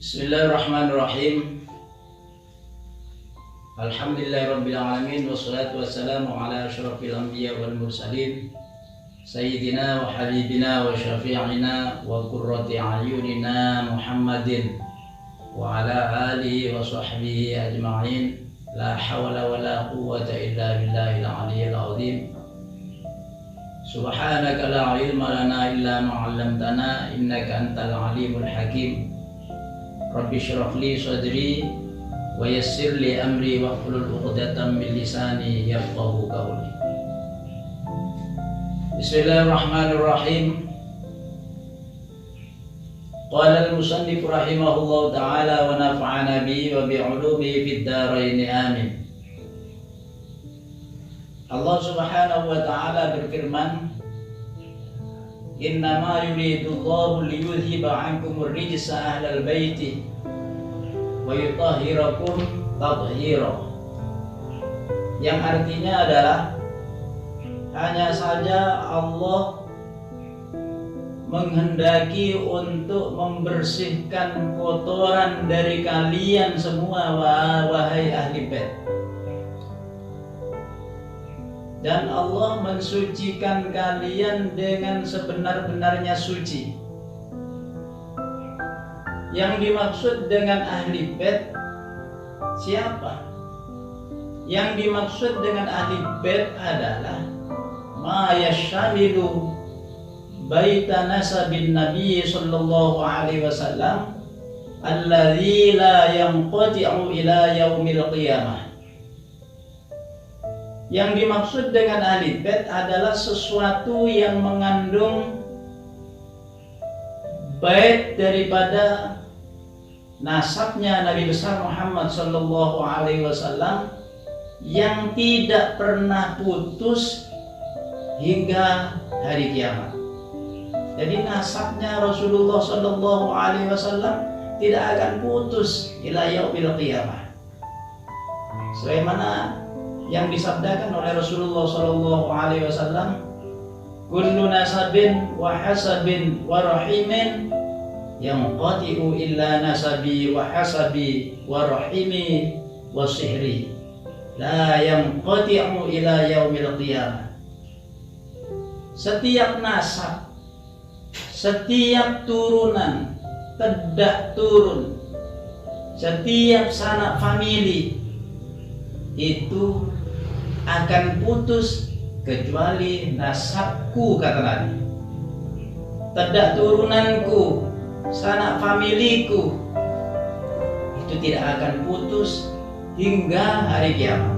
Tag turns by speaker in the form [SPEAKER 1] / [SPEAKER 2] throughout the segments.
[SPEAKER 1] Bismillahirrahmanirrahim. Alhamdulillahirabbil alamin wassalatu wassalamu ala asyrafil anbiya wal mursalin sayyidina wa habibina wa syafi'ina wa qurrati a'yunina Muhammadin wa ala alihi wa sahbihi ajma'in. La hawla wa la quwwata illa billahil aliyyil azim. Subhanaka la ilma lana illa ma 'allamtana innaka antal alimul hakim. Rabbi syrah li sadri wa yassir li amri wa hlul 'uqdatam min lisani yafqahu qawli. Bismillahirrahmanirrahim. Qala al-musannif rahimahullahu ta'ala wa nafa'ana bihi wa bi 'ulumihi fid dharain amin. Allah Subhanahu wa ta'ala berfirman, Innama yuridullahu liyudhiba 'ankumur rijsa ahlal baiti wa yutahhirakum tathira. Yang artinya adalah hanya saja Allah menghendaki untuk membersihkan kotoran dari kalian semua, wahai ahli bait. Dan Allah mensucikan kalian dengan sebenar-benarnya suci. Yang dimaksud dengan ahli bait siapa? Yang dimaksud dengan ahli bait adalah ma yashamilu baita nasabin nabi sallallahu alaihi wasallam alladzi la yanqati'u ila yaumil qiyamah. Yang dimaksud dengan ahli bait adalah sesuatu yang mengandung bait daripada nasabnya Nabi besar Muhammad sallallahu alaihi wasallam yang tidak pernah putus hingga hari kiamat. Jadi nasabnya Rasulullah sallallahu alaihi wasallam tidak akan putus ila yaumil qiyamah. Sebagaimana yang disabdakan oleh Rasulullah sallallahu alaihi wasallam, kullu nasabin wa hasabin wa rahimin yanqati'u illa nasabi wa hasabi wa rahimi wa sihri la yanqati'u ila yaumil qiyamah. Setiap nasab, setiap turunan, tedak turun, setiap sanak famili itu akan putus kecuali nasabku, kata Nabi. Tedak turunanku, sanak familiku itu tidak akan putus hingga hari kiamat.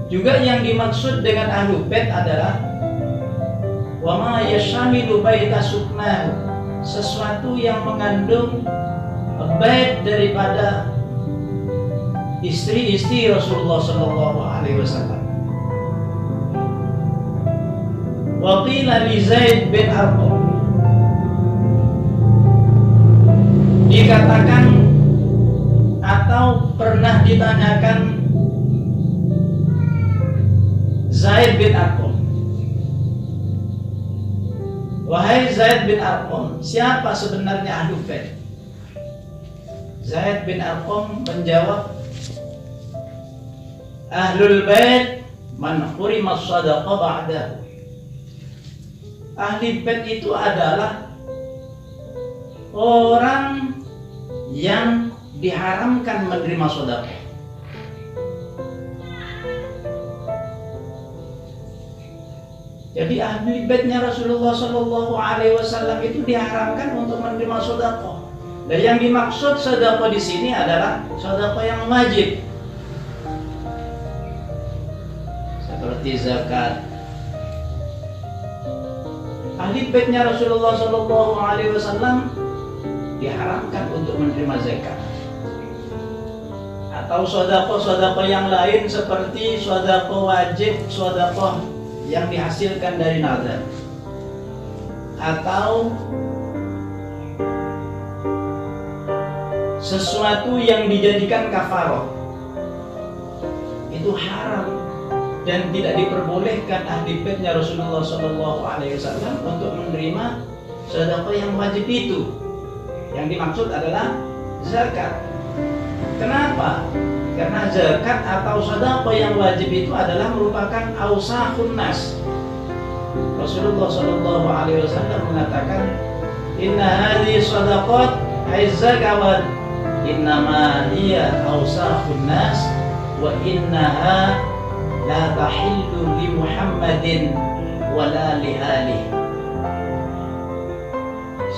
[SPEAKER 1] Juga yang dimaksud dengan ahlu bait adalah wa ma yashamilu baita suknahu, sesuatu yang mengandung bait daripada istri-istri Rasulullah sallallahu alaihi wasallam. Wa qila li Zaid bin Arqam, dikatakan atau pernah ditanyakan Zaid bin Arqam, wahai Zaid bin Arqam, siapa sebenarnya ahlu bait? Zaid bin Arqam menjawab, ahlul bait man hurima shadaqah ba'dahu. Ahli bait itu adalah orang yang diharamkan menerima sedekah. Jadi ahli baitnya Rasulullah sallallahu alaihi wasallam itu diharamkan untuk menerima sedekah. Dan yang dimaksud sedekah di sini adalah sedekah yang wajib, seperti zakat. Ahli baitnya Rasulullah Shallallahu Alaihi Wasallam diharamkan untuk menerima zakat. Atau sedekah yang lain seperti sedekah wajib, sedekah yang dihasilkan dari nazar, atau sesuatu yang dijadikan kafarah, itu haram dan tidak diperbolehkan ahli baitnya Rasulullah Shallallahu Alaihi Wasallam untuk menerima sedekah yang wajib itu. Yang dimaksud adalah zakat. Kenapa? Karena zakat atau sedekah yang wajib itu adalah merupakan ausakhun nas. Rasulullah Shallallahu Alaihi Wasallam mengatakan, Inna hadhihi sadaqat aizzakawat innama hiya ausakhun nas wa innaha la tahillu li Muhammadin wala li alihi.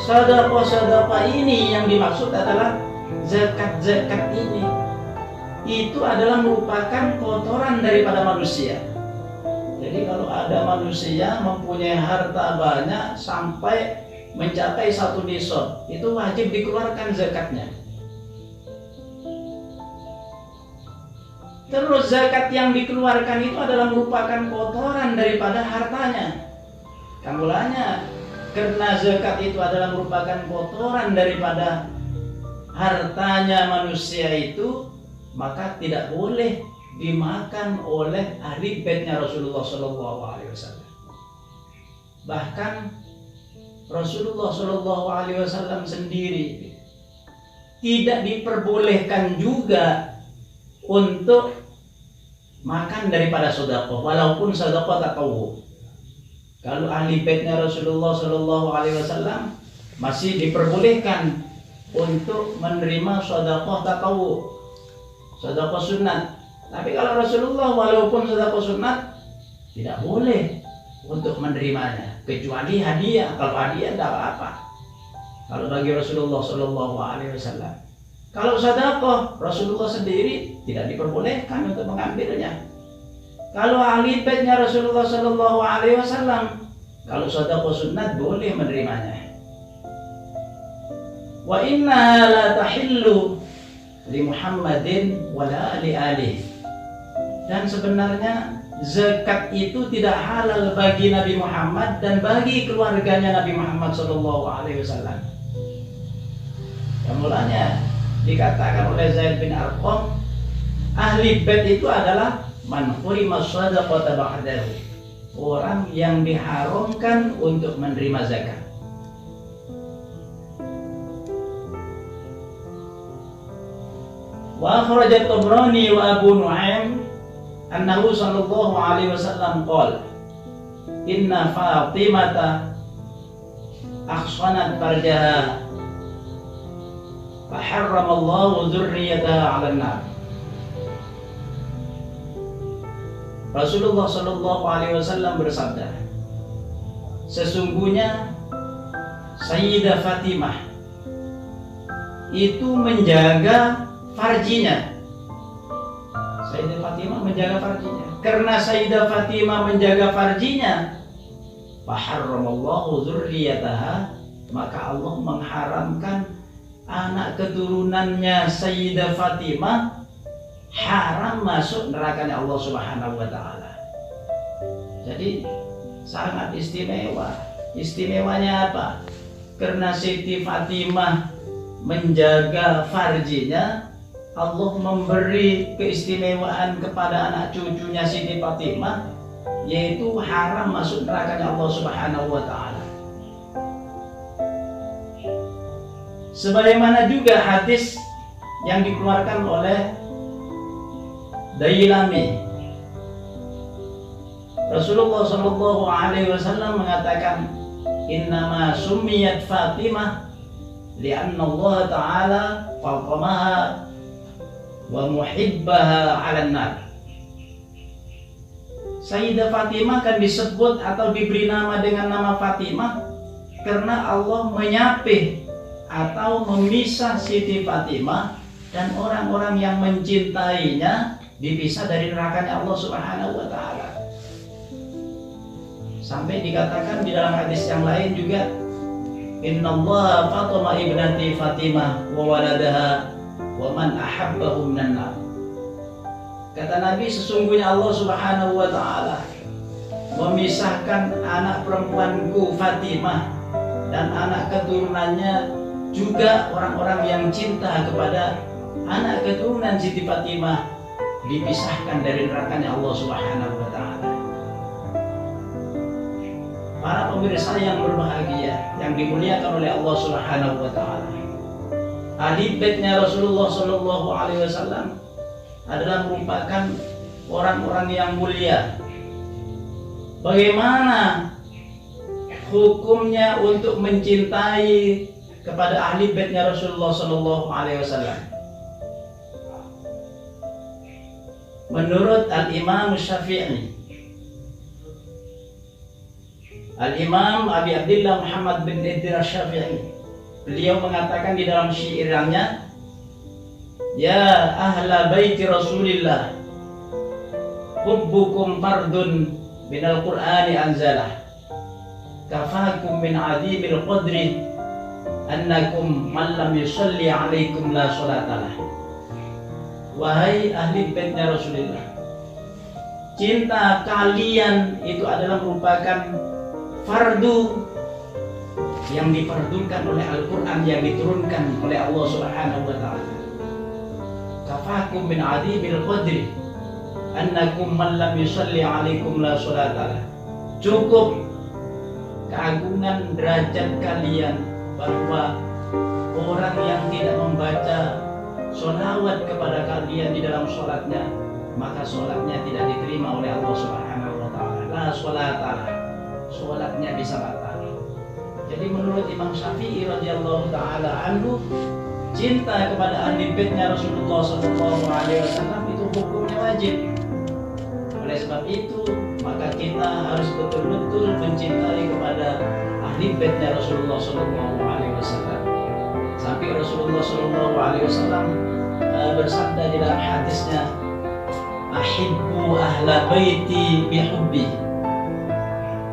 [SPEAKER 1] Sedekah ini yang dimaksud adalah zakat ini. Itu adalah merupakan kotoran daripada manusia. Jadi kalau ada manusia mempunyai harta banyak sampai mencapai 1 nisab, itu wajib dikeluarkan zakatnya. Terus zakat yang dikeluarkan itu adalah merupakan kotoran daripada hartanya. Kamulanya, karena zakat itu adalah merupakan kotoran daripada hartanya manusia itu, maka tidak boleh dimakan oleh ahli baitnya Rasulullah Shallallahu Alaihi Wasallam. Bahkan Rasulullah Shallallahu Alaihi Wasallam sendiri tidak diperbolehkan juga untuk makan daripada sedekah, walaupun sedekah tatawwu. Kalau ahli baitnya Rasulullah Shallallahu Alaihi Wasallam masih diperbolehkan untuk menerima sedekah tatawwu, sedekah sunat. Tapi kalau Rasulullah walaupun sedekah sunat tidak boleh untuk menerimanya, kecuali hadiah. Kalau hadiah tidak apa-apa. Kalau bagi Rasulullah Shallallahu Alaihi Wasallam, kalau sedekah Rasulullah sendiri tidak diperbolehkan untuk mengambilnya. Kalau ahli baitnya Rasulullah Shallallahu Alaihi Wasallam, kalau sedekah sunat boleh menerimanya. Wa inna la tahillu li Muhammadin wala li alihi. Dan sebenarnya zakat itu tidak halal bagi Nabi Muhammad dan bagi keluarganya Nabi Muhammad Sallallahu Alaihi Wasallam. Yang mulanya dikatakan oleh Zaid bin Arqam, ahli bait itu adalah man hurima shadaqata ba'dahu, orang yang diharamkan untuk menerima zakat. Wa akhrajat Tabrani wa Abu Nu'aim annahu sallallahu alaihi wasallam qala inna Fatimata akhsanat farjaha fa harramallahu dzurriyyataha 'alan nar. Rasulullah sallallahu alaihi wasallam bersabda, sesungguhnya Sayyidah Fatimah itu menjaga farjinya. Sayyidah Fatimah menjaga farjinya. Karena Sayyidah Fatimah menjaga farjinya, faharramallahu dzurriyyataha, maka Allah mengharamkan anak keturunannya Sayyidah Fatimah haram masuk nerakanya Allah Subhanahu wa taala. Jadi sangat istimewa. Istimewanya apa? Karena Siti Fatimah menjaga farjinya, Allah memberi keistimewaan kepada anak cucunya Siti Fatimah, yaitu haram masuk nerakanya Allah Subhanahu wa taala. Sebagaimana juga hadis yang dikeluarkan oleh Dailami, Rasulullah Shallallahu Alaihi Wasallam mengatakan, innama summiyat Fatimah li'anna Allah Ta'ala faqamaha wa muhibbaha 'alan nar. Sayyidah Fatimah kan disebut atau diberi nama dengan nama Fatimah karena Allah menyapih atau memisah Siti Fatimah dan orang-orang yang mencintainya dipisah dari nerakanya Allah Subhanahu wa taala. Sampai dikatakan di dalam hadis yang lain juga, innallaha fatama ibnati Fatimah wa waladaha wa man ahabbahu minan nar. Kata Nabi, sesungguhnya Allah Subhanahu wa taala memisahkan anak perempuanku Fatimah dan anak keturunannya, juga orang-orang yang cinta kepada anak keturunan Siti Fatimah dipisahkan dari nerakanya Allah Subhanahu wa taala. Para pemirsa yang berbahagia, yang dimuliakan oleh Allah Subhanahu wa taala, ahli baitnya Rasulullah sallallahu alaihi wasallam adalah merupakan orang-orang yang mulia. Bagaimana hukumnya untuk mencintai kepada ahli baitnya Rasulullah sallallahu alaihi wasallam? Menurut Al-Imam Syafi'i, Al-Imam Abi Abdillah Muhammad bin Idris Syafi'i, beliau mengatakan di dalam syairnya, ya ahla baiti Rasulillah, hubbukum fardun minal Qur'ani anzalah, kafakum min azimil qadri, annakum man lam yusalli alaikum la salatalah. Wahai ahli baitnya Rasulullah, cinta kalian itu adalah merupakan fardu yang difardukan oleh Al-Quran, yang diturunkan oleh Allah Subhanahu wa ta'ala. Kafakum min adhibil qadri annakum man lam yusalli alaikum la salatalah. Cukup keagungan derajat kalian bahwa orang yang tidak membaca sholawat kepada kalian di dalam sholatnya, maka sholatnya tidak diterima oleh Allah Subhanahu wa ta'ala. La sholatalah, sholatnya bisa batal. Jadi menurut Imam Syafi'i radhiyallahu ta'ala anhu, cinta kepada ahli baitnya Rasulullah sallallahu alaihi wasallam itu hukumnya wajib. Oleh sebab itu, maka kita harus betul-betul mencintai kepada ahli baitnya Rasulullah sallallahu alaihi wasallam. Sampai Rasulullah sallallahu alaihi wasallam bersabda di dalam hadisnya, ahibbu ahla baiti bihubbi.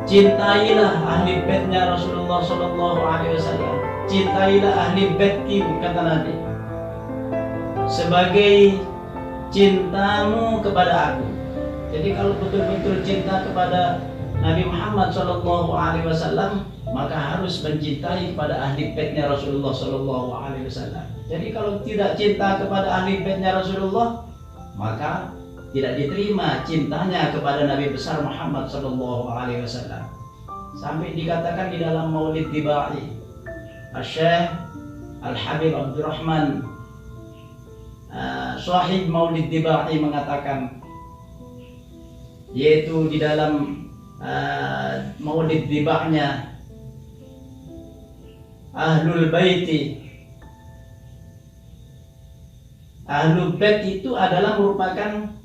[SPEAKER 1] Cintailah ahli baitnya Rasulullah sallallahu alaihi wasallam. Cintailah ahli baitku, kata Nabi, sebagai cintamu kepada aku. Jadi kalau betul-betul cinta kepada Nabi Muhammad sallallahu alaihi wasallam, maka harus mencintai kepada ahli baitnya Rasulullah sallallahu alaihi wasallam. Jadi kalau tidak cinta kepada ahli baitnya Rasulullah, maka tidak diterima cintanya kepada Nabi besar Muhammad sallallahu alaihi wasallam. Sampai dikatakan di dalam Maulid Dibai, Syekh Al-Habib Abdurrahman, Sahib Maulid Dibai, mengatakan, yaitu di dalam Maulid Dibainya, Ahlul Baiti, Ahlul Bait itu adalah merupakan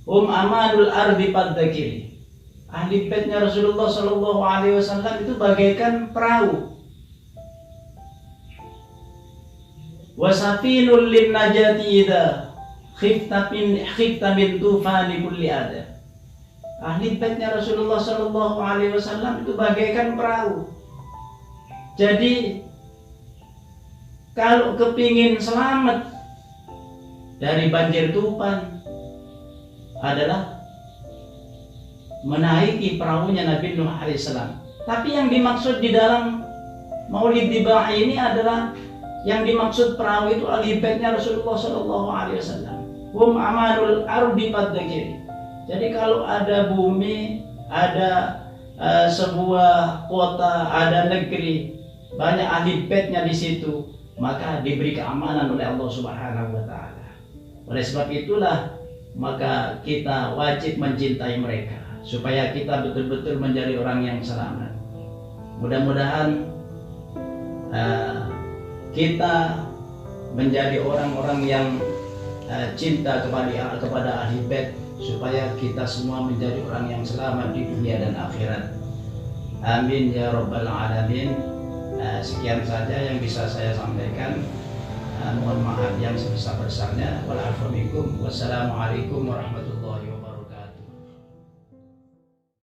[SPEAKER 1] amanul ardi padzakiri. Ahli baitnya Rasulullah sallallahu alaihi wasallam itu bagaikan perahu. Wasafinul lin najati idza khifta min tufani kulli ada. Ahli baitnya Rasulullah sallallahu alaihi wasallam itu bagaikan perahu. Jadi kalau kepingin selamat dari banjir tupan adalah menaiki perahunya Nabi Nuh alaihissalam. Tapi yang dimaksud di dalam Maulid Dibai ini adalah, yang dimaksud perahu itu ahli baitnya Rasulullah sallallahu alaihi wasallam. Amanul ardi padzakiri. Jadi kalau ada bumi, ada sebuah kota, ada negeri, banyak ahli baitnya di situ, maka diberi keamanan oleh Allah Subhanahu wa taala. Oleh sebab itulah maka kita wajib mencintai mereka supaya kita betul-betul menjadi orang yang selamat. Mudah-mudahan kita menjadi orang-orang yang cinta kepada ahli bait, supaya kita semua menjadi orang yang selamat di dunia dan akhirat. Amin ya rabbal alamin. Sekian saja yang bisa saya sampaikan. Mohon maaf yang sebesar-besarnya. Wassalamualaikum warahmatullahi wabarakatuh.